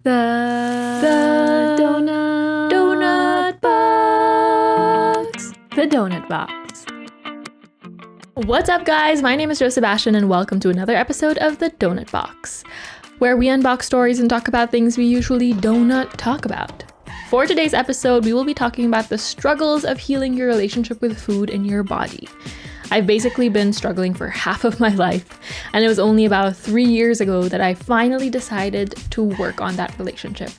The donut box. The donut box. What's up, guys? My name is Sebastian, and welcome to another episode of the Donut Box, where we unbox stories and talk about things we usually do not talk about. For today's episode, we will be talking about the struggles of healing your relationship with food and your body. I've basically been struggling for half of my life, and it was only about 3 years ago that I finally decided to work on that relationship.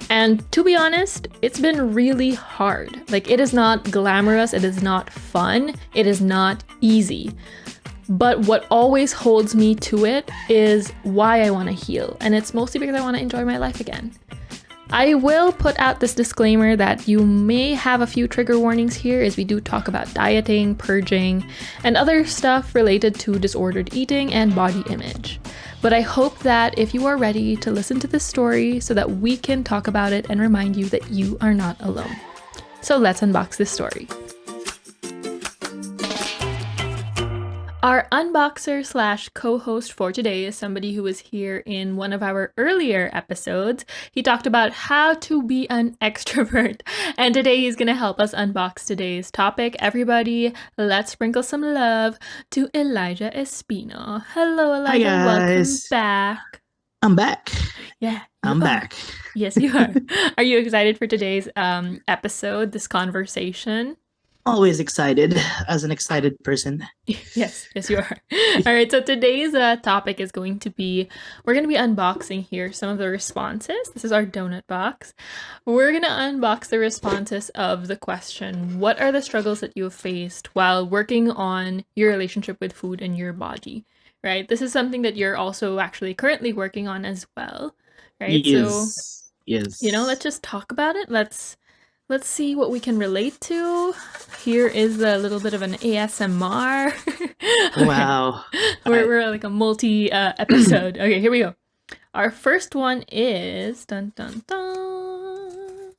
And to be honest, it's been really hard. Like, it is not glamorous, it is not fun, it is not easy. But what always holds me to it is why I want to heal, and it's mostly because I want to enjoy my life again. I will put out this disclaimer that you may have a few trigger warnings here, as we do talk about dieting, purging, and other stuff related to disordered eating and body image. But I hope that if you are ready to listen to this story so that we can talk about it and remind you that you are not alone. So let's unbox this story. Our unboxer slash co-host for today is somebody who was here in one of our earlier episodes. He talked about how to be an extrovert, and today he's going to help us unbox today's topic. Everybody, let's sprinkle some love to Elijah Espino. Hello, Elijah. Hi, Welcome guys. back. I'm back. Yeah, I'm back. Yes, you are. Are you excited for today's episode, this conversation? Always excited as an excited person. Yes, you are. All right, so today's topic is going to be, we're going to be unboxing here some of the responses. This is our donut box. We're going to unbox the responses of the question, what are the struggles that you have faced while working on your relationship with food and your body, right? This is something that you're also actually currently working on as well, right? Yes. So, let's just talk about it. Let's see what we can relate to. Here is a little bit of an ASMR. Wow. We're like a multi episode. Okay, here we go. Our first one is dun dun dun.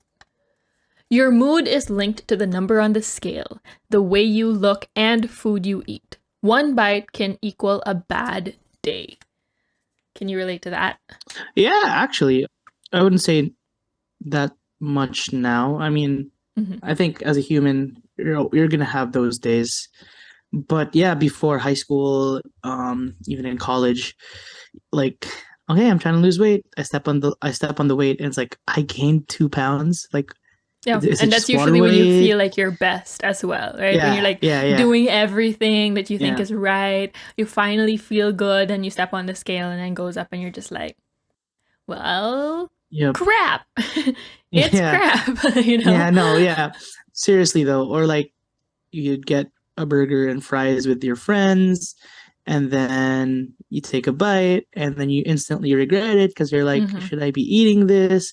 Your mood is linked to the number on the scale, the way you look, and food you eat. One bite can equal a bad day. Can you relate to that? Yeah, actually, I wouldn't say that much now. I mean, I think as a human, you're gonna have those days. But yeah, before high school, even in college, like, okay, I'm trying to lose weight. I step on the weight, and it's like I gained 2 pounds. Like, yeah, is and it that's just water usually when you weight? feel like your best as well, right? Yeah, When you're like yeah. doing everything that you think Yeah. is right, you finally feel good, and you step on the scale and then goes up, and you're just like, well, Yep. crap. It's Yeah. crap, Yeah, no, yeah. Seriously though, or like you'd get a burger and fries with your friends, and then you take a bite, and then you instantly regret it because you're like, should I be eating this?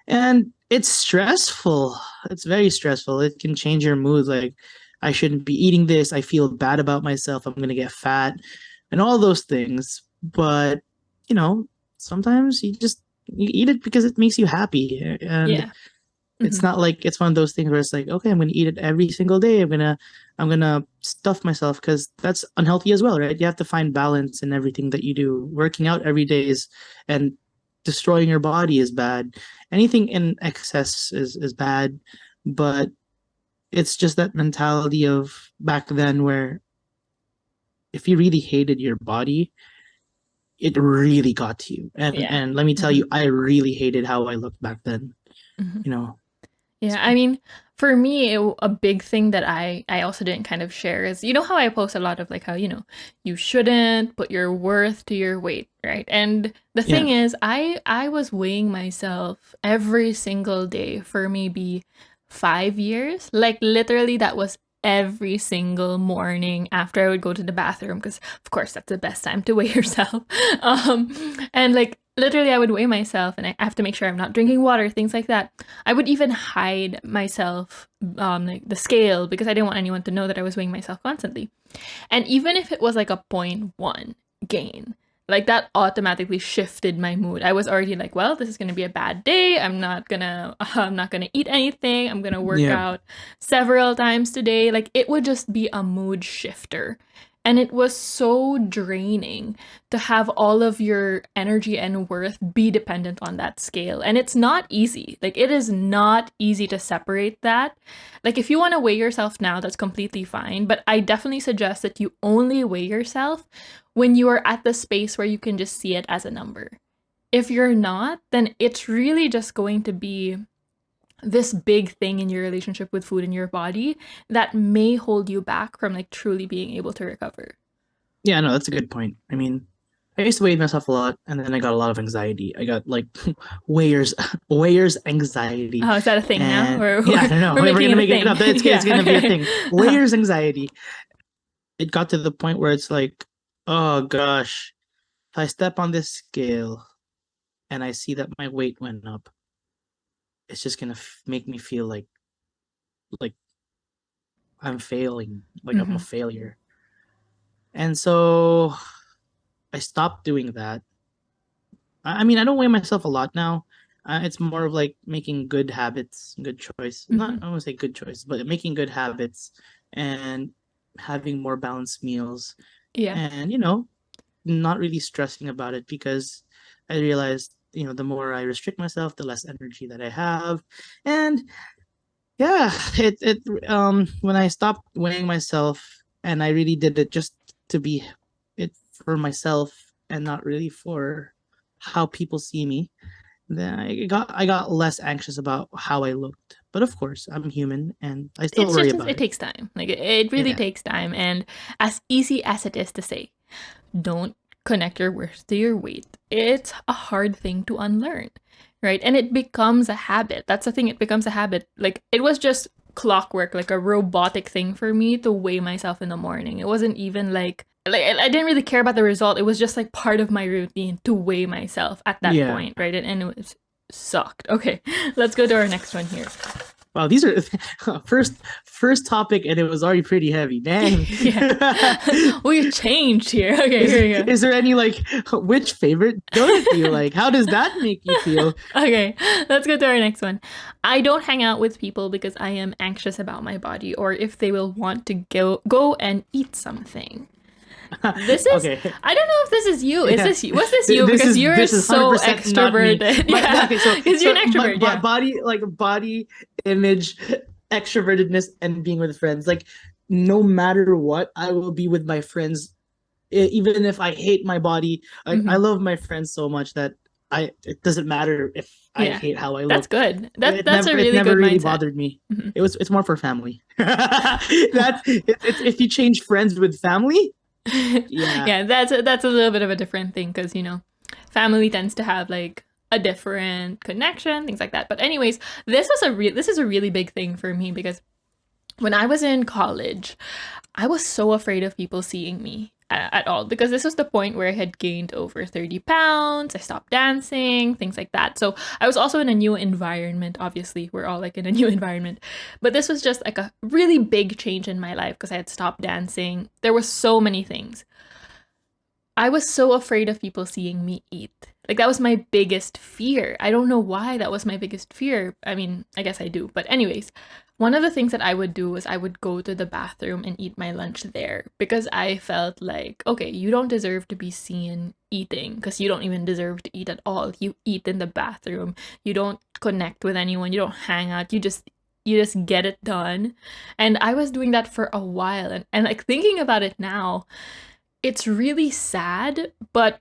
And it's stressful. It's very stressful. It can change your mood. Like, I shouldn't be eating this. I feel bad about myself. I'm gonna get fat, and all those things. But sometimes you eat it because it makes you happy, and Yeah. it's not like it's one of those things where it's like, okay, I'm gonna eat it every single day. I'm gonna stuff myself, because that's unhealthy as well, right? You have to find balance in everything that you do. Working out every day and destroying your body is bad. Anything in excess is bad, but it's just that mentality of back then where if you really hated your body, it really got to you. And let me tell you, I really hated how I looked back then. Yeah, I mean, for me, a big thing that I also didn't kind of share is, how I post a lot of like how, you shouldn't put your worth to your weight, right? And the thing is, I was weighing myself every single day for maybe 5 years. Like, literally, that was every single morning after I would go to the bathroom, because of course that's the best time to weigh yourself. And like, literally, I would weigh myself, and I have to make sure I'm not drinking water, things like that. I would even hide myself, like the scale, because I didn't want anyone to know that I was weighing myself constantly. And even if it was like a 0.1 gain, like that automatically shifted my mood. I was already like, well, this is gonna be a bad day. I'm not gonna eat anything. I'm gonna work out several times today. Like, it would just be a mood shifter. And it was so draining to have all of your energy and worth be dependent on that scale. And it's not easy. Like, it is not easy to separate that. Like, if you want to weigh yourself now, that's completely fine. But I definitely suggest that you only weigh yourself when you are at the space where you can just see it as a number. If you're not, then it's really just going to be this big thing in your relationship with food in your body that may hold you back from like truly being able to recover. Yeah, no, that's a good point. I mean, I used to weigh myself a lot, and then I got a lot of anxiety. I got like weighers, weighers anxiety, Oh, is that a thing now? and We're, yeah, I we're, don't know. we're We're making gonna it a make it thing. up. It's Yeah, gonna be a okay. thing. Weighers anxiety. It got to the point where it's like, oh gosh, if I step on this scale and I see that my weight went up, it's just gonna make me feel like I'm failing, like I'm a Mhm. failure. And so I stopped doing that. I mean, I don't weigh myself a lot now. It's more of like making good habits, good choice. Not, Mhm. I don't want to say good choice, but making good habits and having more balanced meals Yeah. and, not really stressing about it because I realized, the more I restrict myself, the less energy that I have. And yeah, when I stopped weighing myself and I really did it just to be it for myself and not really for how people see me, then I got less anxious about how I looked. But of course, I'm human and I still It's worry just, about it it. takes time. Like, it really Yeah. takes time. And as easy as it is to say, don't connect your worth to your weight, it's a hard thing to unlearn, right? And it becomes a habit. That's the thing, it becomes a habit. Like, it was just clockwork, like a robotic thing for me to weigh myself in the morning. It wasn't even like I didn't really care about the result. It was just like part of my routine to weigh myself at that Yeah. point, right? And it was sucked. Okay, let's go to our next one here. Wow, these are first topic and it was already pretty heavy. Dang. Yeah. We changed here. Okay, is here we go. is there any like which favorite donut do you like? How does that make you feel? Okay, let's go to our next one. I don't hang out with people because I am anxious about my body or if they will want to go and eat something. This is, Okay. I don't know if this is you. Is Yeah. this you? Was this you? This Because is you're this is so 100% not me. extroverted. My Yeah, okay, so because you're so an my, extrovert. Yeah. body like body image, extrovertedness, and being with friends. Like no matter what, I will be with my friends, even if I hate my body. Like I Hmm. love my friends so much that it doesn't matter if I Yeah. hate how I That's look. good. It That's never a it really never good really mindset. bothered me. Hmm. It's more for family. It's if you change friends with family, yeah. Yeah, that's a little bit of a different thing because family tends to have like a different connection, things like that. But anyways, this is a really big thing for me because when I was in college, I was so afraid of people seeing me at all because this was the point where I had gained over 30 pounds. I stopped dancing, things like that. So I was also in a new environment. Obviously, we're all like in a new environment. But this was just like a really big change in my life because I had stopped dancing. There were so many things. I was so afraid of people seeing me eat. Like, that was my biggest fear. I don't know why that was my biggest fear. I mean, I guess I do. But, anyways, one of the things that I would do was I would go to the bathroom and eat my lunch there because I felt like, okay, you don't deserve to be seen eating because you don't even deserve to eat at all. You eat in the bathroom. You don't connect with anyone. You don't hang out. You just get it done. And I was doing that for a while and like thinking about it now, it's really sad, but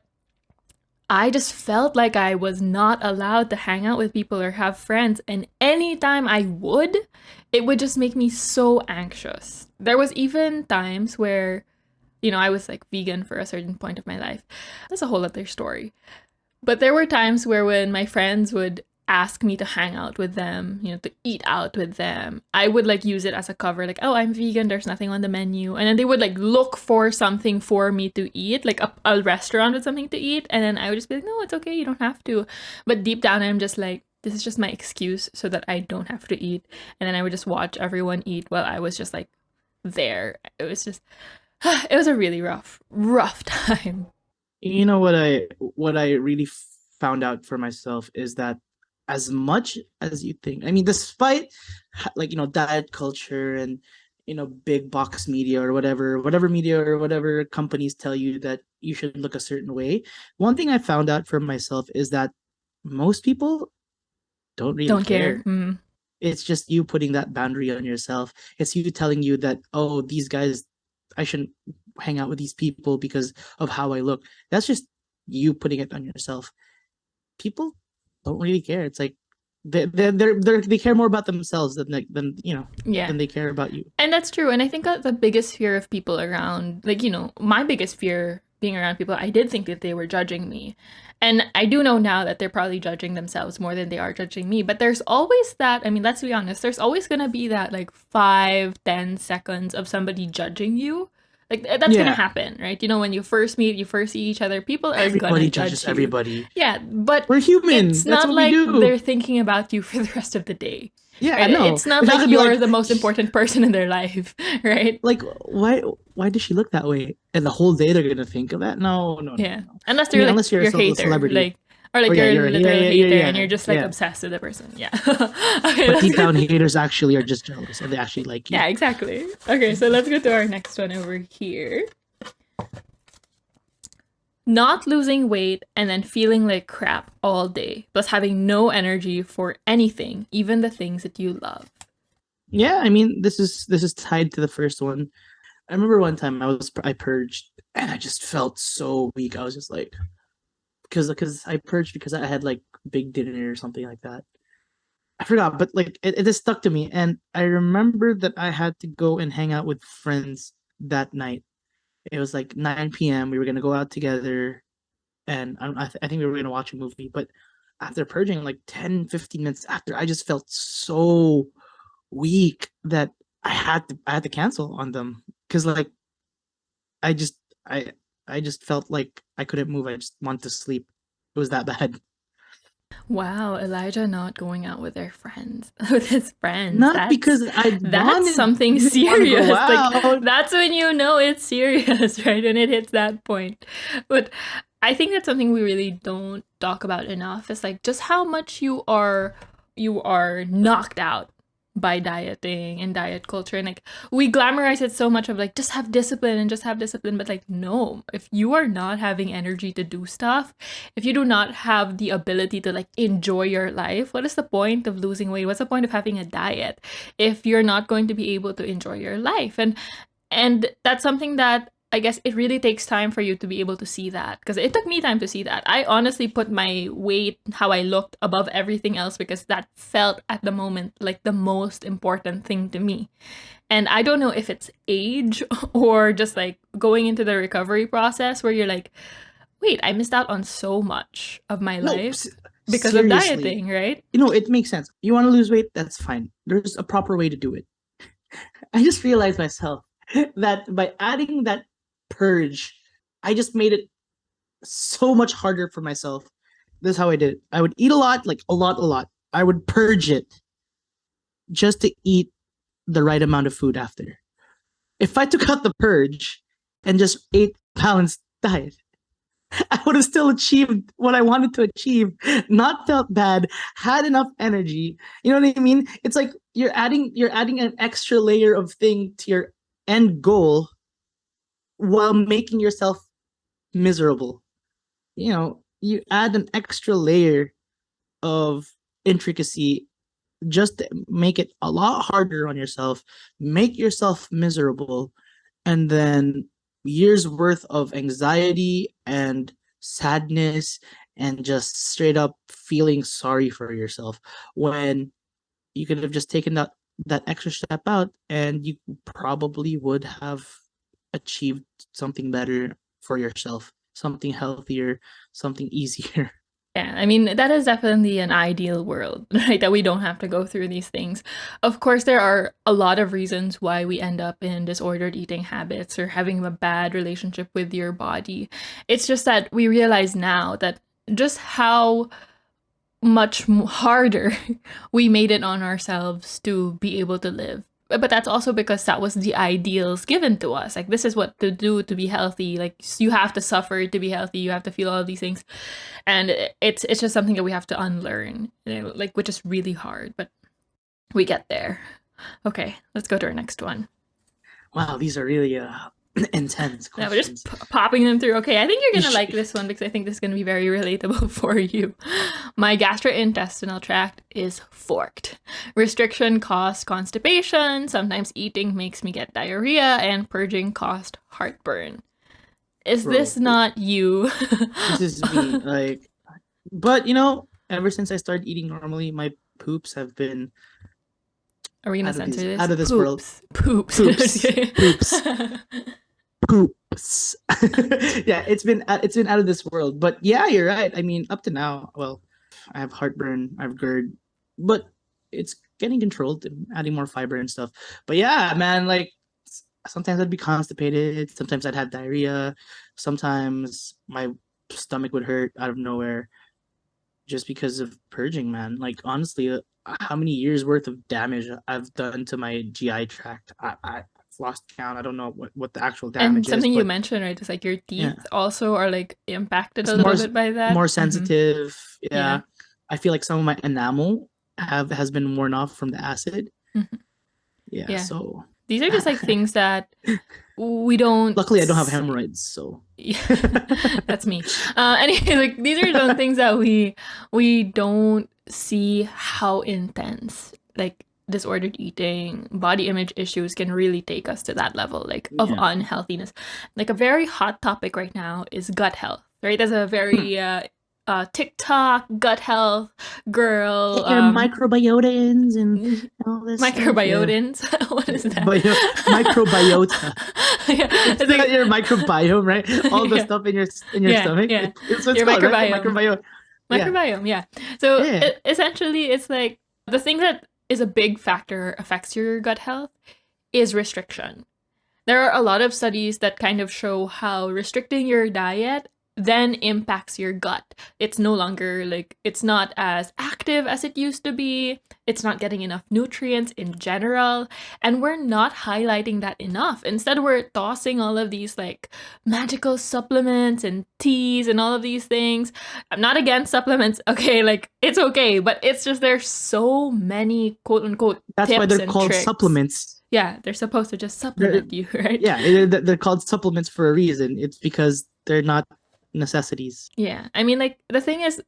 I just felt like I was not allowed to hang out with people or have friends. And anytime I would, it would just make me so anxious. There was even times where, I was like vegan for a certain point of my life. That's a whole other story. But there were times where when my friends would ask me to hang out with them, to eat out with them, I would like use it as a cover, like, oh, I'm vegan, there's nothing on the menu. And then they would like look for something for me to eat, like a restaurant with something to eat. And then I would just be like, no, it's okay, you don't have to. But deep down, I'm just like, this is just my excuse so that I don't have to eat. And then I would just watch everyone eat while I was just like there. It was just, it was a really rough time. You know what I really found out for myself is that as much as you think, I mean, despite like diet culture and big box media or whatever media or whatever companies tell you that you should look a certain way. One thing I found out for myself is that most people don't really Don't care. care. It's just you putting that boundary on yourself. It's you telling you that, oh, these guys, I shouldn't hang out with these people because of how I look. That's just you putting it on yourself. People don't really care. It's like they care more about themselves Yeah. than they care about you. And that's true. And I think that the biggest fear of people around, like, my biggest fear being around people, I did think that they were judging me. And I do know now that they're probably judging themselves more than they are judging me. But there's always that, I mean, let's be honest, there's always going to be that like 5-10 seconds of somebody judging you. Like that's gonna Yeah, happen, right? When you first meet, you first see each other, people are gonna everybody judges judge you. everybody. Yeah, but We're human. it's That's not what we like do. they're thinking about you for the rest of the day, Yeah, right? no. It's not It's not like gonna be you're like the most important person in their life, right? like why does she look that way? And the whole day they're gonna think of that? No, no, no, Yeah. no. Unless I they're mean, like unless you're a your hater, celebrity. like or Oh like yeah, you're a you're yeah, literal yeah, yeah, hater and yeah, you're just like yeah. obsessed with the person. Yeah. Okay, But let's deep go. down, haters actually are just jealous and they actually like you. Yeah, exactly. Okay, so let's go to our next one over here. Not losing weight and then feeling like crap all day, plus having no energy for anything, even the things that you love. Yeah, I mean, this is tied to the first one. I remember one time I purged and I just felt so weak. I was just like, because I purged because I had like big dinner or something like that. I forgot, but like it just stuck to me, and I remember that I had to go and hang out with friends that night. It was like 9 p.m. We were gonna go out together, and I think we were gonna watch a movie. But after purging, like 10, 15 minutes after, I just felt so weak that I had to cancel on them because like I just I I just felt like I couldn't move. I just wanted to sleep. It was that bad. Wow, Elijah not going out with their friends, with his friends. Not That's because I that's wanted something didn't want to go serious. Like out. that's when you know it's serious, right? When it hits that point. But I think that's something we really don't talk about enough. It's like just how much you are knocked out by dieting and diet culture, and like we glamorize it so much of like just have discipline and just have discipline, but like no, if you are not having energy to do stuff, if you do not have the ability to like enjoy your life, what is the point of losing weight? What's the point of having a diet if you're not going to be able to enjoy your life? And that's something that I guess it really takes time for you to be able to see that, because it took me time to see that. I honestly put my weight, how I looked, above everything else because that felt at the moment like the most important thing to me. And I don't know if it's age or just like going into the recovery process where you're like, wait, I missed out on so much of my No, life because of seriously. dieting, right? It makes sense. You want to lose weight? That's fine. There's a proper way to do it. I just realized myself that by adding that purge, I just made it so much harder for myself. This is how I did it. I would eat a lot, like a lot, a lot. I would purge it just to eat the right amount of food after. If I took out the purge and just ate balanced diet, I would have still achieved what I wanted to achieve, not felt bad, had enough energy. You know what I mean? It's like you're adding an extra layer of thing to your end goal while making yourself miserable. You add an extra layer of intricacy just to make it a lot harder on yourself, make yourself miserable, and then years worth of anxiety and sadness and just straight up feeling sorry for yourself when you could have just taken that extra step out and you probably would have achieved something better for yourself, something healthier, something easier. Yeah, I mean, that is definitely an ideal world, right? That we don't have to go through these things. Of course, there are a lot of reasons why we end up in disordered eating habits or having a bad relationship with your body. It's just that we realize now that just how much harder we made it on ourselves to be able to live. But that's also because that was the ideals given to us. Like, this is what to do to be healthy. Like, you have to suffer to be healthy. You have to feel all these things. And it's just something that we have to unlearn, like, which is really hard. But we get there. Okay, let's go to our next one. Wow, these are really intense Now we're just questions. popping them through. Okay, I think you're gonna Ish. like this one because I think this is gonna be very relatable for you. My gastrointestinal tract is forked. Restriction caused constipation. Sometimes eating makes me get diarrhea, and purging caused heartburn. Is this Bro, not you? this is me. Like, but ever since I started eating normally, my poops have been Are we gonna censor this? out of this world. Poops. Poops. Poops, poops, poops. Yeah, it's been out of this world. But yeah, you're right. I mean, up to now, well, I have heartburn, I have GERD, but it's getting controlled and adding more fiber and stuff. But yeah, man, like sometimes I'd be constipated, sometimes I'd have diarrhea, sometimes my stomach would hurt out of nowhere just because of purging, man. Like honestly, how many years worth of damage I've done to my GI tract. I've lost count. I don't know what the actual And damage is, something you but mentioned, right, is like your yeah, teeth also are like impacted a it's little bit by that. more Mm-hmm. sensitive. Yeah. Yeah, I feel like some of my enamel have has been worn off from the acid. Mm-hmm. Yeah, Yeah. so These are just like things that we don't luckily I don't have see. hemorrhoids, so Yeah, that's me. Anyway, like these are some things that we don't see how intense like disordered eating, body image issues can really take us to that level like of yeah. unhealthiness. Like a very hot topic right now is gut health, right? There's a very TikTok gut health girl Your microbiotins and all this stuff. Yeah. microbiotins. What is that? Microbiota. Yeah, It's it's not like your microbiome, right? All the yeah. stuff in your Yeah, stomach. yeah. It's what it's Your called, right? microbiome. Microbiome. Yeah. Microbiome, yeah. So Yeah. essentially, it's like the thing that is a big factor affects your gut health is restriction. There are a lot of studies that kind of show how restricting your diet then impacts your gut. It's no longer like, it's not as active as it used to be. It's not getting enough nutrients in general. And we're not highlighting that enough. Instead, we're tossing all of these like magical supplements and teas and all of these things. I'm not against supplements, okay? Like, it's okay. But it's just there's so many quote unquote That's why tips they're and called tricks. supplements. Yeah, they're supposed to just They're, supplement you, right? yeah, they're called supplements for a reason. It's because they're not necessities. Yeah. I mean, like, the thing is,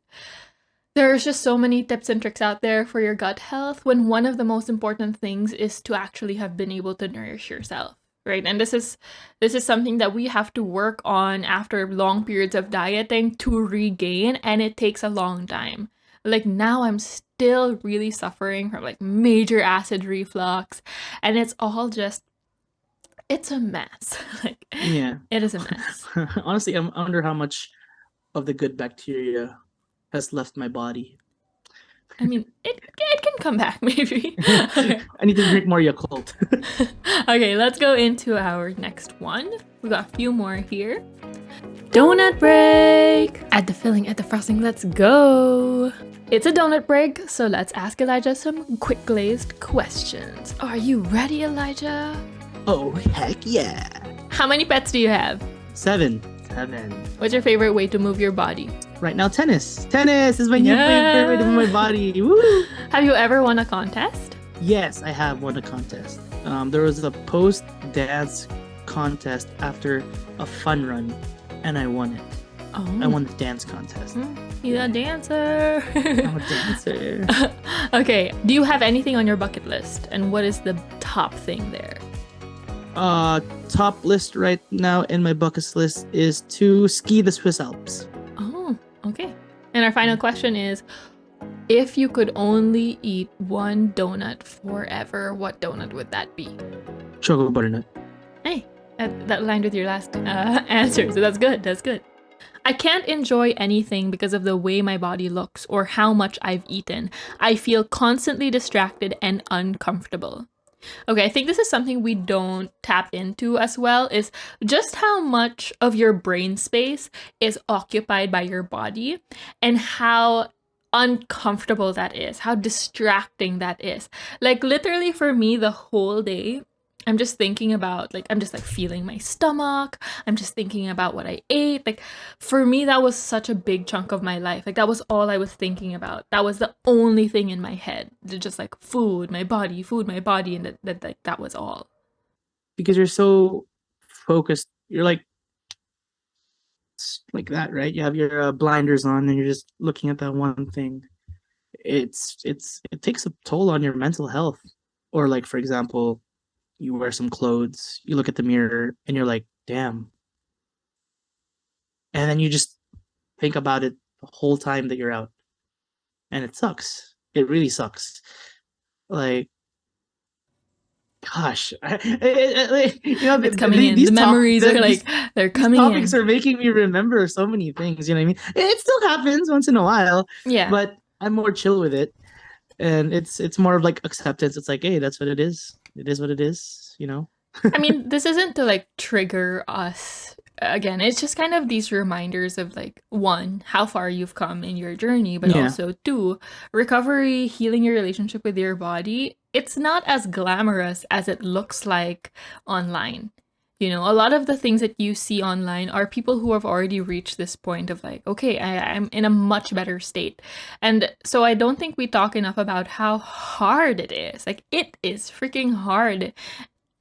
there's just so many tips and tricks out there for your gut health when one of the most important things is to actually have been able to nourish yourself, right? And this is something that we have to work on after long periods of dieting to regain, and it takes a long time. Like now I'm still really suffering from like major acid reflux, and it's all just it's a mess. Like Yeah. it is a mess. Honestly, I wonder how much of the good bacteria has left my body. I mean, it can come back maybe. I need to drink more Yakult. Okay, let's go into our next one. We got a few more here. Donut break! Add the filling, add the frosting, let's go! It's a donut break, so let's ask Elijah some quick glazed questions. Are you ready, Elijah? Oh, heck yeah. How many pets do you have? 7. What's your favorite way to move your body? Right now, tennis. Tennis is my new favorite way to move my body. Woo! Have you ever won a contest? Yes, I have won a contest. There was a post-dance contest after a fun run, and I won it. Oh. I won the dance contest. He's a dancer. I'm a dancer. Okay, do you have anything on your bucket list? And what is the top thing there? Top list right now in my bucket list is to ski the Swiss Alps. Oh, okay. And our final question is, if you could only eat one donut forever, what donut would that be? Choco butternut. Hey, that aligned with your last answer, so that's good. That's good. I can't enjoy anything because of the way my body looks or how much I've eaten. I feel constantly distracted and uncomfortable. Okay, I think this is something we don't tap into as well, is just how much of your brain space is occupied by your body and how uncomfortable that is, how distracting that is. Like literally for me, the whole day, I'm just thinking about I'm just like feeling my stomach. I'm just thinking about what I ate. Like for me, that was such a big chunk of my life. Like that was all I was thinking about. That was the only thing in my head. Just like food, my body, and that was all. because you're so focused. You're like that, right? You have your blinders on and you're just looking at that one thing. It takes a toll on your mental health. Or like for example, you wear some clothes, you look at the mirror and you're like, damn. And then you just think about it the whole time that you're out. And it sucks. It really sucks. Like, gosh, It's coming in. The memories are like they're these coming topics in. are making me remember so many things. You know what I mean? It still happens once in a while, Yeah. but I'm more chill with it, and it's more of like acceptance. It's like, hey, that's what it is. It is what it is. You know? I mean, this isn't to like trigger us. Again, it's just kind of these reminders of like one, how far you've come in your journey, but Yeah, also two, recovery, healing your relationship with your body. It's not as glamorous as it looks like online. You know, a lot of the things that you see online are people who have already reached this point of like, okay, I'm in a much better state. And so I don't think we talk enough about how hard it is. Like, it is freaking hard,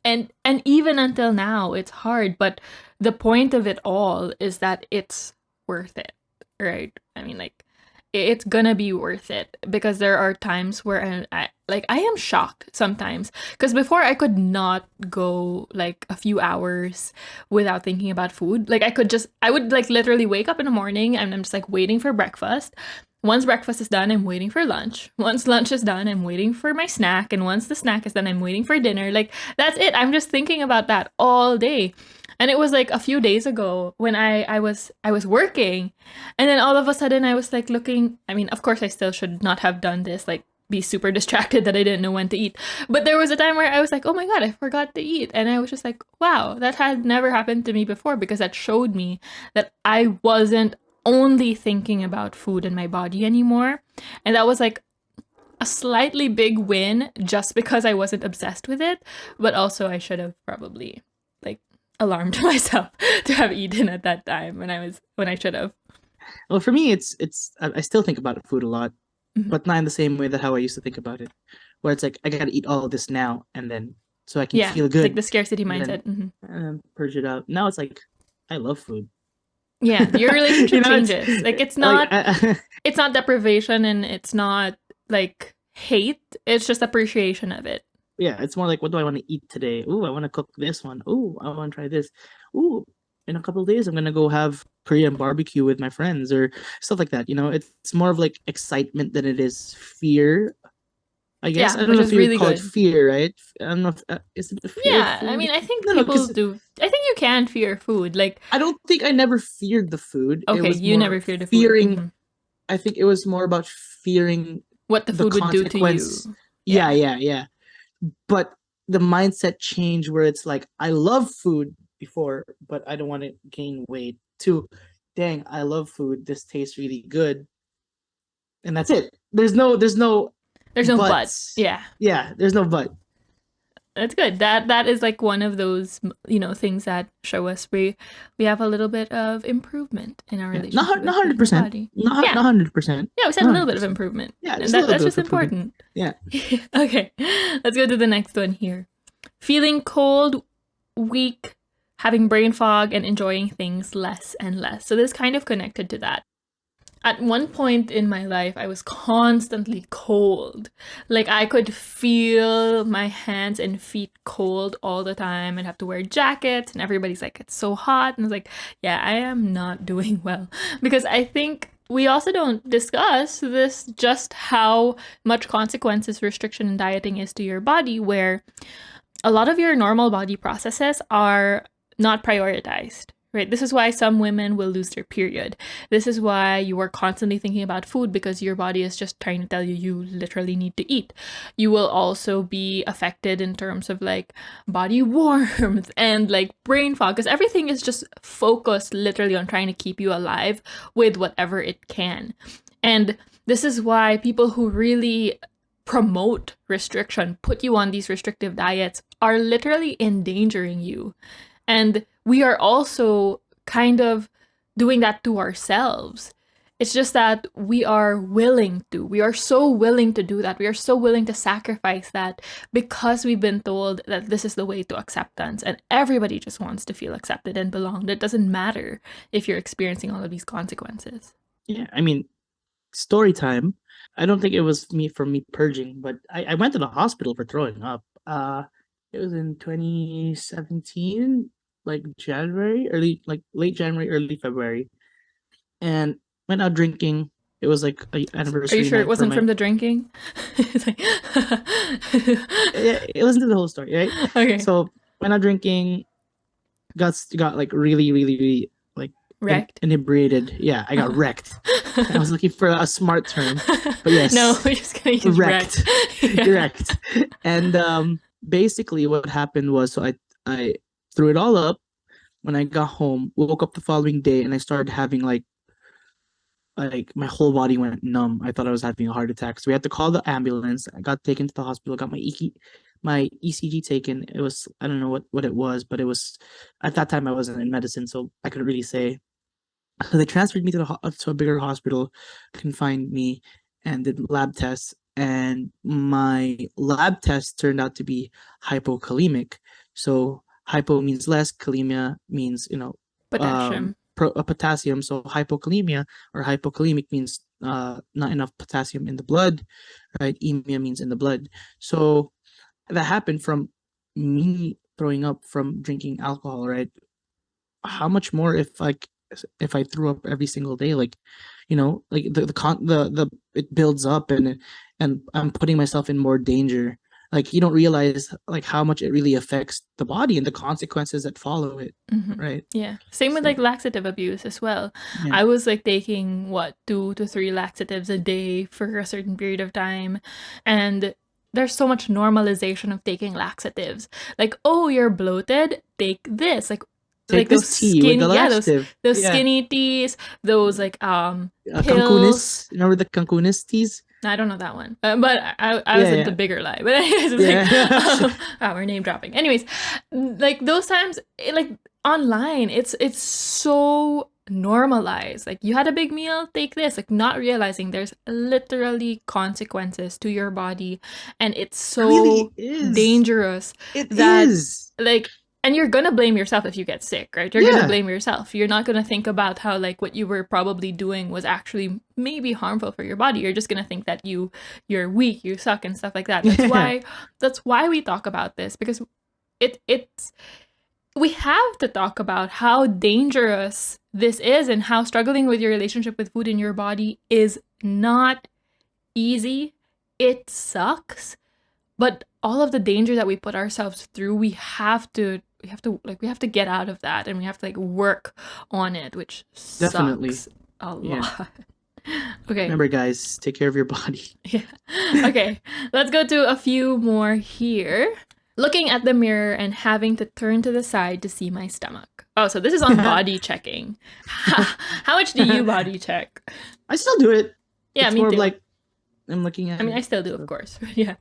and even until now it's hard, but the point of it all is that it's worth it, right? I mean, like, it's gonna be worth it because there are times where I am shocked sometimes because before I could not go like a few hours without thinking about food. Like, I would like literally wake up in the morning and I'm just like waiting for breakfast. Once breakfast is done, I'm waiting for lunch. Once lunch is done, I'm waiting for my snack. And once the snack is done, I'm waiting for dinner. Like, that's it. I'm just thinking about that all day. And it was like a few days ago when I was working, and then all of a sudden I was like looking. I mean, of course I still should not have done this, like be super distracted that I didn't know when to eat. But there was a time where I was like, "Oh my god, I forgot to eat." And I was just like, "Wow, that had never happened to me before," because that showed me that I wasn't only thinking about food and my body anymore. And that was like a slightly big win just because I wasn't obsessed with it, but also I should have probably like alarmed myself to have eaten at that time when I should have. well, for me, I still think about food a lot, Mhm. but not in the same way that how I used to think about it, where it's like I gotta eat all of this now and then so I can Yeah, feel like good the scarcity and mindset. then purge it out. Now it's like I love food. Yeah, your You relationship know, it's changes. Like, like it's not deprivation and it's not like hate. It's just appreciation of it. yeah, it's more like what do I want to eat today? Ooh, I want to cook this one. Ooh, I want to try this. Ooh, in a couple of days I'm gonna go have Korean barbecue with my friends or stuff like that. You know, it's more of like excitement than it is fear. I guess Yeah, I don't which know if is you would really call it good. fear, right? I don't know if is it the fear of Yeah, I food? mean, I think No, no, people because do. I think you can fear food. Like, I don't think I never feared the food. It okay, was you more never fear the food. fearing. I think it was more about fearing What the the food would do to consequence. you. Yeah, Yeah. yeah, yeah. But the mindset change where it's like I love food before, but I don't want to gain weight. To, dang, I love food. This tastes really good, and that's it. There's no There's no but. buts. Yeah. Yeah, there's no but. That's good. That is like one of those, things that show us we have a little bit of improvement in our Yeah, relationship not with food hundred and our percent, body. not Yeah. 100%, Yeah, we said a not little hundred bit of percent. improvement. Yeah, And just a little that's bit just of improvement. important. Yeah. Okay. Let's go to the next one here. Feeling cold, weak, having brain fog, and enjoying things less and less. So this is kind of connected to that. At one point in my life, I was constantly cold. Like, I could feel my hands and feet cold all the time. I'd have to wear jackets, and everybody's like, it's so hot. And I was like, yeah, I am not doing well. Because I think we also don't discuss this, just how much consequences restriction and dieting is to your body, where a lot of your normal body processes are not prioritized, right? This is why some women will lose their period. This is why you are constantly thinking about food, because your body is just trying to tell you you literally need to eat. You will also be affected in terms of like body warmth and like brain fog, because everything is just focused literally on trying to keep you alive with whatever it can. And this is why people who really promote restriction, put you on these restrictive diets, are literally endangering you. And we are also kind of doing that to ourselves. It's just that we are willing to. We are so willing to do that. We are so willing to sacrifice that because we've been told that this is the way to acceptance. And everybody just wants to feel accepted and belonged. It doesn't matter if you're experiencing all of these consequences. Yeah, I mean, story time. I don't think it was me purging, but I went to the hospital for throwing up. It was in 2017, like January, early like late January, early February, and went out drinking. It was like an Are you anniversary sure it night for wasn't my. from the drinking? It's like It wasn't the whole story, right? okay. So went out drinking, got like really like Wrecked. inebriated. Yeah, I got wrecked. I was looking for a smart term, but No, yes, we're just gonna use wrecked. wrecked. Correct. And basically what happened was, so I threw it all up when I got home, woke up the following day, and I started having like my whole body went numb. I thought I was having a heart attack. So we had to call the ambulance. I got taken to the hospital, got my ECG taken. It was, I don't know what it was, but it was, at that time I wasn't in medicine, so I couldn't really say. So they transferred me to a bigger hospital, confined me, and did lab tests. And my lab test turned out to be hypokalemic. So hypo means less, kalemia means Potassium. potassium. So hypokalemia or hypokalemic means not enough potassium in the blood, right? Emia means in the blood. So that happened from me throwing up from drinking alcohol, right? How much more if I threw up every single day, like, like the it builds up, and I'm putting myself in more danger. Like, you don't realize like how much it really affects the body and the consequences that follow it, right? Yeah. Same with So like laxative abuse as well. yeah, I was like taking 2 to 3 laxatives a day for a certain period of time. And there's so much normalization of taking laxatives. Like, oh, you're bloated, take this. Like take those this tea with skinny, the yeah, laxative. those Yeah, skinny teas, those like pills. Cancunis. Remember the Cancunis teas? I don't know that one, but I was Yeah, at the yeah, bigger lie. But anyways, it's yeah. like, wow, we're name dropping. Anyways, like those times, like online, it's so normalized. Like you had a big meal, take this. Like not realizing there's literally consequences to your body, and it's It really so is. dangerous It that is. like and you're gonna blame yourself if you get sick, right? You're gonna Yeah. blame yourself. You're not gonna think about how like what you were probably doing was actually maybe harmful for your body. You're just gonna think that you're weak, you suck, and stuff like that. Yeah. That's why we talk about this, because it's we have to talk about how dangerous this is and how struggling with your relationship with food in your body is not easy. It sucks, but all of the danger that we put ourselves through, we have to get out of that, and we have to like work on it, which Definitely. sucks a Yeah. lot. Okay. Remember, guys, take care of your body. Yeah. Okay. Let's go to a few more here. Looking at the mirror and having to turn to the side to see my stomach. Oh, so this is on body checking. How much do you body check? I still do it. Yeah, It's me more of too. like I'm looking at I mean, it. I still do, of So course. Yeah.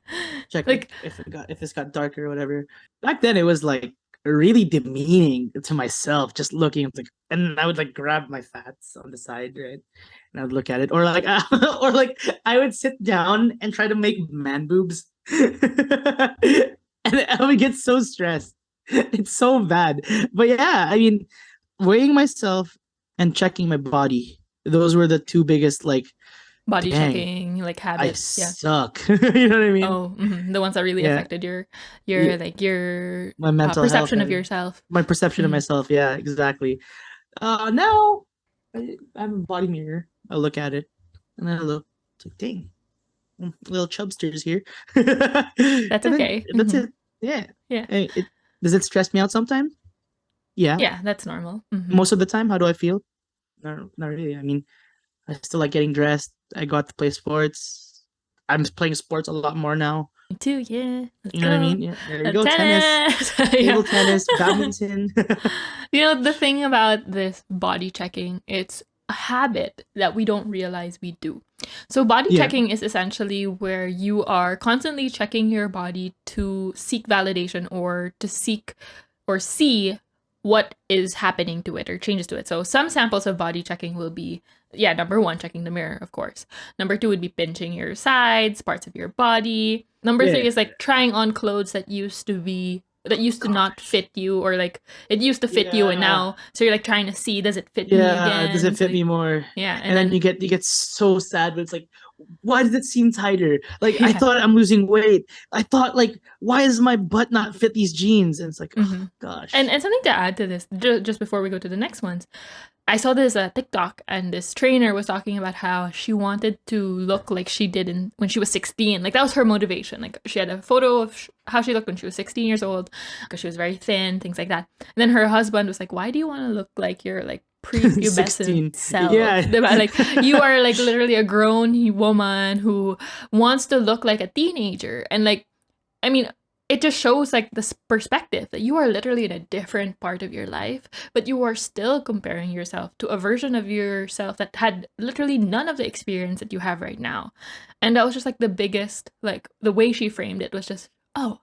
check Like, if it's got darker or whatever. Back then it was like really demeaning to myself just looking. It's like, and I would like grab my fats on the side, right? And I would look at it, or like or like I would sit down and try to make man boobs. And I would get so stressed. It's so bad. But yeah, I mean, weighing myself and checking my body, those were the two biggest, like, body dang, checking, like I habits. Yeah. suck. You know what I mean? Oh, the ones that really Yeah. affected your Yeah. your My mental health perception of and yourself. my perception of Mhm. myself. Yeah, exactly. Now I have a body mirror. I look at it and I look. It's like, dang, little chubsters here. That's And then okay. that's it. Yeah. Yeah. Does it stress me out sometimes? Yeah. Yeah, that's normal. Most of the time, how do I feel? No, not really. I mean, I still like getting dressed. I got to play sports. I'm playing sports a lot more now. Me too. Yeah. Let's You know what I go. mean? Yeah, there you go. Tennis, Tennis. table Yeah. tennis, badminton. You know, the thing about this body checking, it's a habit that we don't realize we do. So body Yeah. checking is essentially where you are constantly checking your body to seek validation or to seek or see what is happening to it or changes to it. So some samples of body checking will be yeah, number one, checking the mirror, of course. Number two would be pinching your sides, parts of your body. Number three Yeah. is like trying on clothes that used to not Gosh. fit you, or like it used to fit you and Yeah. now so you're like trying to see, does it fit me Yeah. Does again? it So fit like, me more? yeah, and And then then you get so sad, but it's like, why does it seem tighter? Like I yeah. thought I'm losing weight. I thought like, why does my butt not fit these jeans? And it's like, oh hmm gosh. and something to add to this, just before we go to the next ones, I saw this TikTok, and this trainer was talking about how she wanted to look like she did when she was 16. Like that was her motivation. Like she had a photo of how she looked when she was 16 years old, because she was very thin, things like that. And then her husband was like, "Why do you want to look like you're like prepubescent 16. self? Yeah. Diba? Like you are like literally a grown woman who wants to look like a teenager." And like, I mean, it just shows like this perspective that you are literally in a different part of your life, but you are still comparing yourself to a version of yourself that had literally none of the experience that you have right now. And that was just like the biggest, like the way she framed it was just, oh,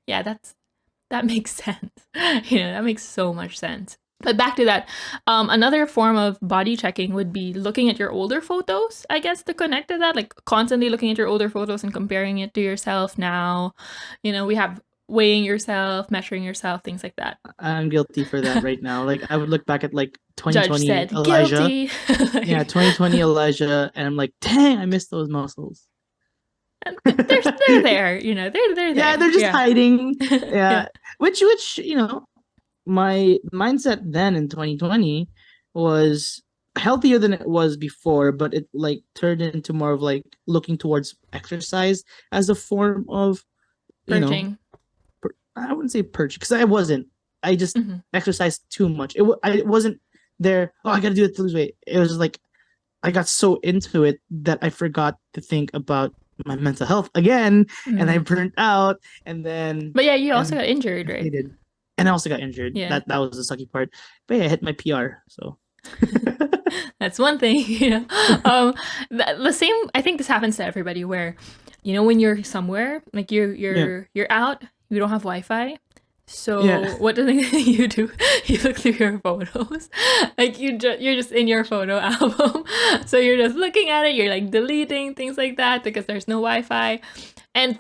yeah, that makes sense. That makes so much sense. But back to that, another form of body checking would be looking at your older photos, I guess, to connect to that, like constantly looking at your older photos and comparing it to yourself now. We have weighing yourself, measuring yourself, things like that. I'm guilty for that right now. Like I would look back at like Judge 2020 said, Elijah. guilty. Yeah, Like, 2020 Elijah, and I'm like, dang, I missed those muscles. they're there, they're Yeah, there. they're just Yeah. hiding. Yeah. Yeah. Which, my mindset then in 2020 was healthier than it was before, but it like turned into more of like looking towards exercise as a form of, you know, Purging. I wouldn't say purge because I wasn't. I just Hmm. exercised too much. I wasn't there. Oh, I gotta do it to lose weight. It was just like I got so into it that I forgot to think about my mental health again, and I Hmm. burnt out, and then But yeah, you also and got injured, right? deflated, and I also got injured. Yeah. That was the sucky part. But yeah, I hit my PR. So That's one thing, the same. I think this happens to everybody, where, when you're somewhere, like yeah, you're out, you don't have Wi-Fi. yeah, So what do they you do? You look through your photos, like you're just in your photo album. So you're just looking at it. You're like deleting things like that because there's no Wi-Fi. And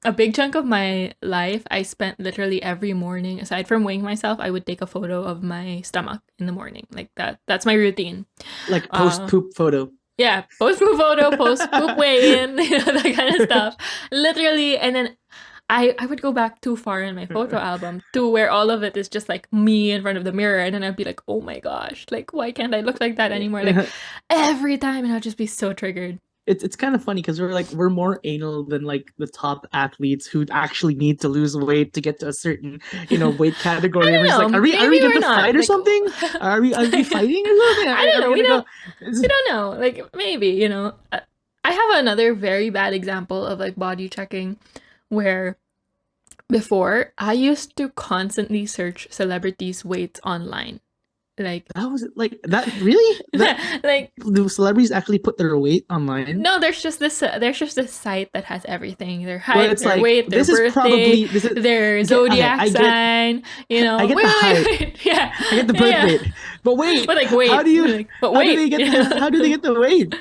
a big chunk of my life, I spent literally every morning, aside from weighing myself, I would take a photo of my stomach in the morning. Like that. That's my routine. like post Uh, poop photo. yeah, post poop photo, post poop weigh in, that kind of stuff. Literally, and then I would go back too far in my photo album to where all of it is just like me in front of the mirror, and then I'd be like, oh my gosh, like why can't I look like that anymore? Like every time, and I'd just be so triggered. It's kind of funny because we're more anal than like the top athletes who actually need to lose weight to get to a certain weight I category. And we're just don't like, know. are we Maybe going we're to not. fight or Like, something? Are we fighting or something? I don't Are know. we We gonna don't. go? We don't know. Like maybe I have another very bad example of like body checking, where before I used to constantly search celebrities' weights online. Like, That was like that really that like do celebrities actually put their weight online? no, there's just this site that has everything: their Well, height, it's their like weight, their birthday, this is their get okay. zodiac sign. I get the height. Yeah, I get the yeah, birth yeah. rate. But wait, But like, how wait, do you like, but how do they wait. get the weight?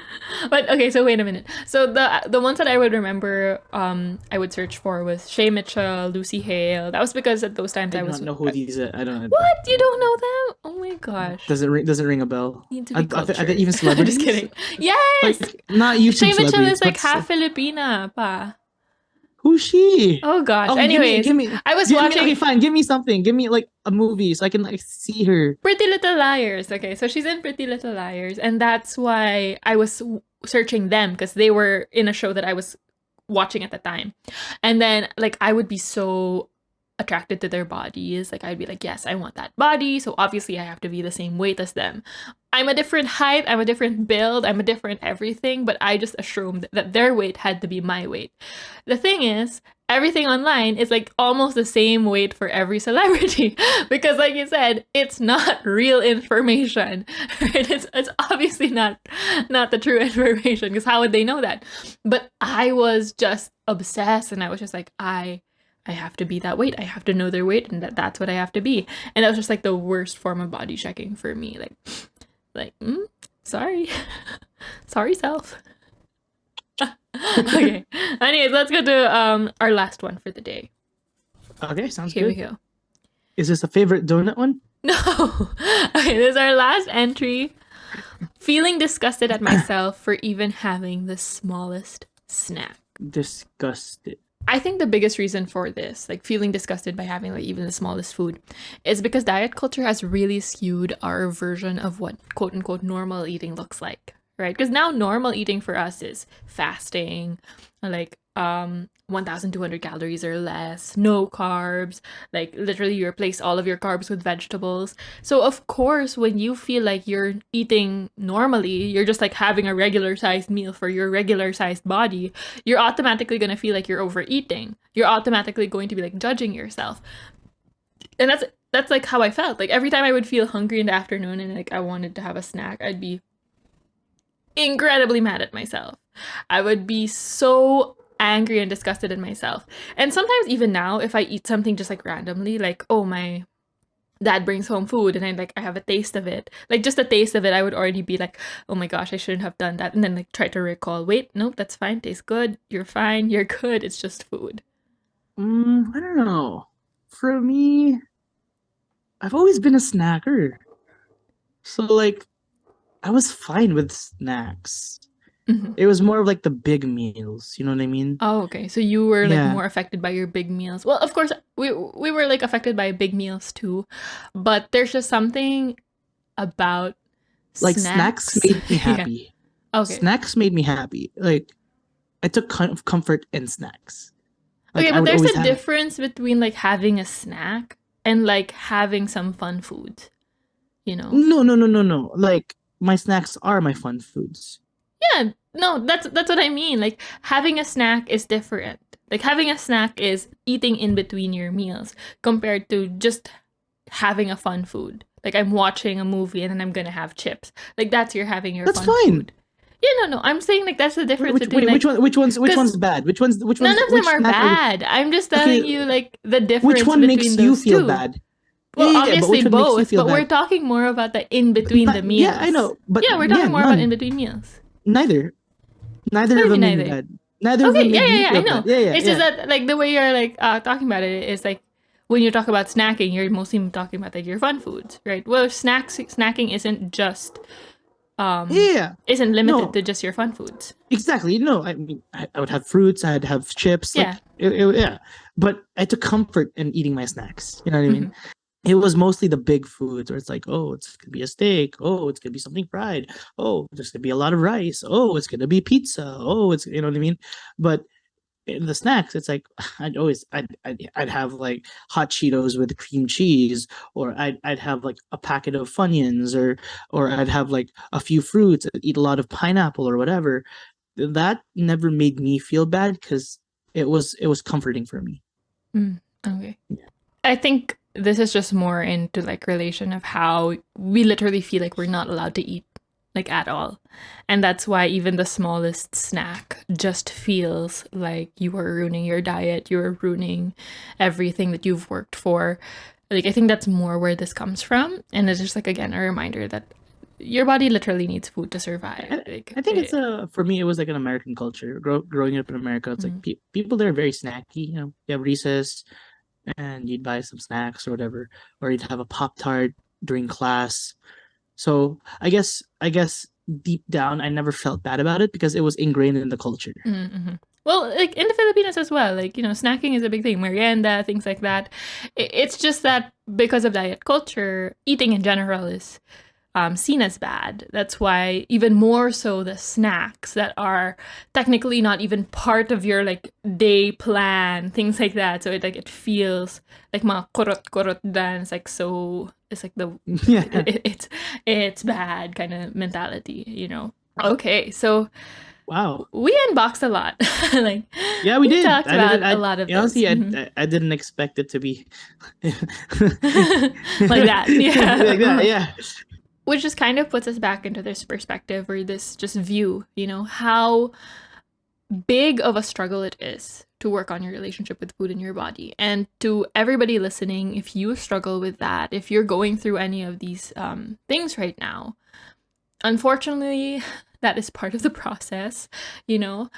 But okay, so wait a minute. So the ones that I would remember, I would search for was Shay Mitchell, Lucy Hale. That was because at those times I I do was. not know who these are. I don't. What? You don't know them? Oh my gosh. Doesn't ring a bell. You need to be Are they cultured. even I'm just celebrities? kidding. Yes! Like not YouTube Shay Mitchell celebrities, is like but half Filipina pa. who's she? Oh gosh. Okay, Anyways, I was okay, watching fine. Give me something. Give me like a movie so I can like see her. Pretty Little Liars. Okay, so she's in Pretty Little Liars, and that's why I was searching them, because they were in a show that I was watching at the time. And then like I would be so attracted to their bodies. Like I'd be like, yes, I want that body. So obviously I have to be the same weight as them. I'm a different height, I'm a different build, I'm a different everything, but I just assumed that their weight had to be my weight. The thing is, everything online is like almost the same weight for every celebrity because like you said, it's not real information. Right? It's obviously not the true information, because how would they know that? But I was just obsessed, and I was just like, I have to be that weight. I have to know their weight, and that's what I have to be. And that was just like the worst form of body checking for me. Like, Sorry. Sorry, self. Okay. Anyways, let's go to our last one for the day. Okay, sounds Here we good. go. Is this a favorite donut one? No. Okay, this is our last entry. Feeling disgusted at myself for even having the smallest snack. Disgusted. I think the biggest reason for this, like feeling disgusted by having like even the smallest food, is because diet culture has really skewed our version of what quote unquote normal eating looks like, right? Because now normal eating for us is fasting, like 1,200 calories or less, no carbs, like literally you replace all of your carbs with vegetables. So of course, when you feel like you're eating normally, you're just like having a regular sized meal for your regular sized body, you're automatically going to feel like you're overeating. You're automatically going to be like judging yourself. And that's like how I felt. Like every time I would feel hungry in the afternoon and like I wanted to have a snack, I'd be incredibly mad at myself. I would be so angry and disgusted in myself. And sometimes even now, if I eat something just like randomly, like, oh, my dad brings home food and I have a taste of it, like just a taste of it, I would already be like, oh my gosh, I shouldn't have done that. And then like try to recall, wait, nope, that's fine, tastes good, you're fine, you're good, it's just food. I don't know. For me, I've always been a snacker. So like I was fine with snacks. Mhm. It was more of like the big meals, you know what I mean? Oh, okay. So you were like Yeah. more affected by your big meals. Well, of course, we were like affected by big meals too, but there's just something about Like snacks snacks. made me Yeah. happy. Okay. Snacks made me happy. Like I took kind of comfort in snacks. Like Okay, I but would there's always a have difference between like having a snack and like having some fun food, you know? no. Like my snacks are my fun foods. Yeah, no, that's what I mean. Like having a snack is different. Like having a snack is eating in between your meals compared to just having a fun food. Like I'm watching a movie and then I'm gonna have chips. Like that's you're having your That's fun fine. food. Yeah, no. I'm saying like that's the difference between Which like one which because one's bad? none of them Which are snack are we bad. I'm just okay, telling you like the which difference one between makes you those feel two. bad? Well, But obviously which one makes you both, feel but we're bad? talking more about the in between the Yeah, I meals. know, but Yeah, we're yeah, talking more about in none. between meals. Neither. What Neither do of you them mean made me either? bad. Neither of them Okay, made me I feel bad. know. It's just Yeah. that like the way you're like talking about it is like when you talk about snacking, you're mostly talking about like your fun foods, right? Well, snacking isn't just Yeah. isn't limited No, to just your fun foods. exactly. No, I mean, I would have fruits, I'd have chips, Yeah. like, yeah. But I took comfort in eating my snacks. You know what I mean? Hmm. It was mostly the big foods where it's like, oh, it's gonna be a steak. Oh, it's gonna be something fried. Oh, there's gonna be a lot of rice. Oh, it's gonna be pizza. Oh, it's you know what I mean. But in the snacks, it's like I'd have like hot Cheetos with cream cheese, or I'd have like a packet of Funyuns, or I'd have like a few fruits, I'd eat a lot of pineapple or whatever. That never made me feel bad because it was comforting for me. Mm, okay. I think this is just more into like relation of how we literally feel like we're not allowed to eat like at all. And that's why even the smallest snack just feels like you are ruining your diet, you're ruining everything that you've worked for. Like I think that's more where this comes from, and it's just like again a reminder that your body literally needs food to survive. Like I think it's for me it was like an American culture. Growing up in America, it's like mm, people there are very snacky. You know, you have recess and you'd buy some snacks or whatever, or you'd have a Pop Tart during class. So I guess deep down I never felt bad about it because it was ingrained in the culture. mm-hmm. Well, like in the Filipinos as well, like, you know, snacking is a big thing, merienda, things like that. It's just that because of diet culture, eating in general is seen as bad. That's why even more so the snacks that are technically not even part of your like day plan, things like that. So it feels like mga kurot dance, like so it's like the Yeah. it's bad kind of mentality, you know. Okay, so Wow. we unboxed a lot. Like Yeah, we we did. talked I about didn't. a lot of this. Honestly, Mhm. I didn't expect it to be Like that. like that. Yeah. Yeah. Which just kind of puts us back into this perspective or this just view, you know, how big of a struggle it is to work on your relationship with food in your body. And to everybody listening, if you struggle with that, if you're going through any of these things right now, unfortunately, that is part of the process, you know.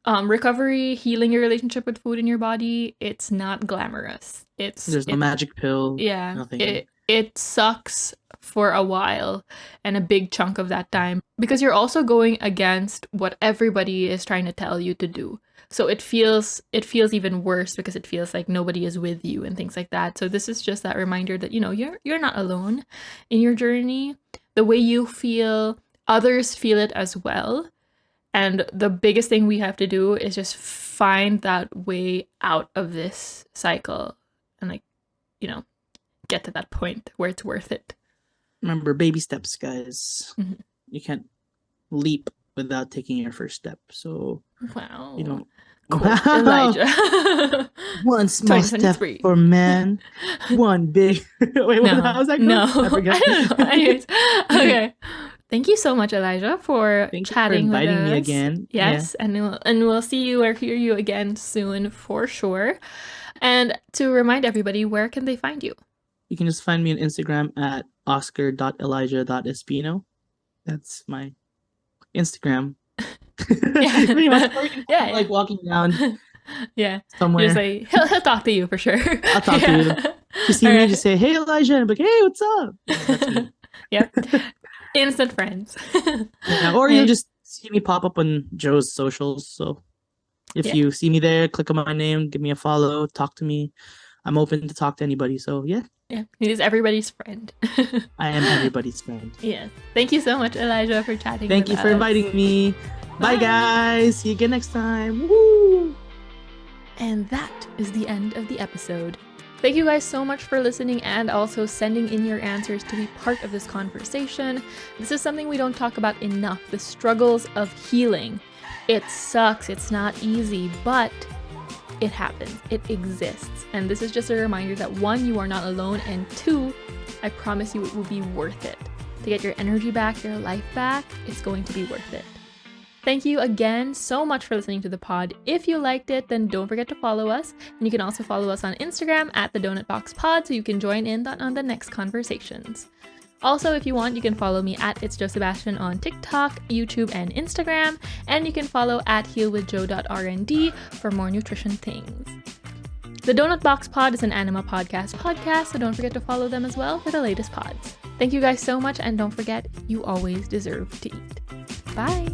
Recovery, healing your relationship with food in your body, it's not glamorous. There's no magic pill. Yeah, Nothing. it sucks for a while and a big chunk of that time because you're also going against what everybody is trying to tell you to do. So it feels even worse because it feels like nobody is with you and things like that. So this is just that reminder that, you know, you're not alone in your journey. The way you feel, others feel it as well. And the biggest thing we have to do is just find that way out of this cycle and, like, you know, get to that point where it's worth it. Remember, baby steps, guys. Mhm. You can't leap without taking your first step. So, Wow. you know, Cool. Wow. Elijah. One small step 2023. for man, one big. Wait, No. how's that? No. I forgot. I don't know. Anyways, okay. Thank you so much, Elijah, for Thank you for chatting with inviting us. me again. Yes, and we'll see you or hear you again soon for sure. And to remind everybody, where can they find you? You can just find me on Instagram at oscar.elijah.espino. That's my Instagram. Yeah. Pretty much. Yeah, Like yeah. walking down Yeah. somewhere. Just like he'll talk to you for sure. I'll talk to you. You see me, just say, "Hey, Elijah," and I'm like, "Hey, what's up?" Yeah, that's me. Yep. Instant friends. Yeah, or Hey. you'll just see me pop up on Joe's socials. So if Yeah. you see me there, click on my name, give me a follow, talk to me. I'm open to talk to anybody. So yeah, Yeah. He's everybody's friend. I am everybody's friend. Yes. Thank you so much, Elijah, for chatting Thank with you for us. inviting me. Bye, Bye. guys. See you again next time. Woo! And that is the end of the episode. Thank you guys so much for listening and also sending in your answers to be part of this conversation. This is something we don't talk about enough, the struggles of healing. It sucks, it's not easy, but it happens, it exists. And this is just a reminder that 1, you are not alone, and 2, I promise you it will be worth it. To get your energy back, your life back, it's going to be worth it. Thank you again so much for listening to the pod. If you liked it, then don't forget to follow us. And you can also follow us on Instagram at the Donut Box Pod so you can join in on the next conversations. Also, if you want, you can follow me at It's Joe Sebastian on TikTok, YouTube, and Instagram. And you can follow at healwithjoe.rnd for more nutrition things. The Donut Box Pod is an Anima podcast, so don't forget to follow them as well for the latest pods. Thank you guys so much, and don't forget, you always deserve to eat. Bye!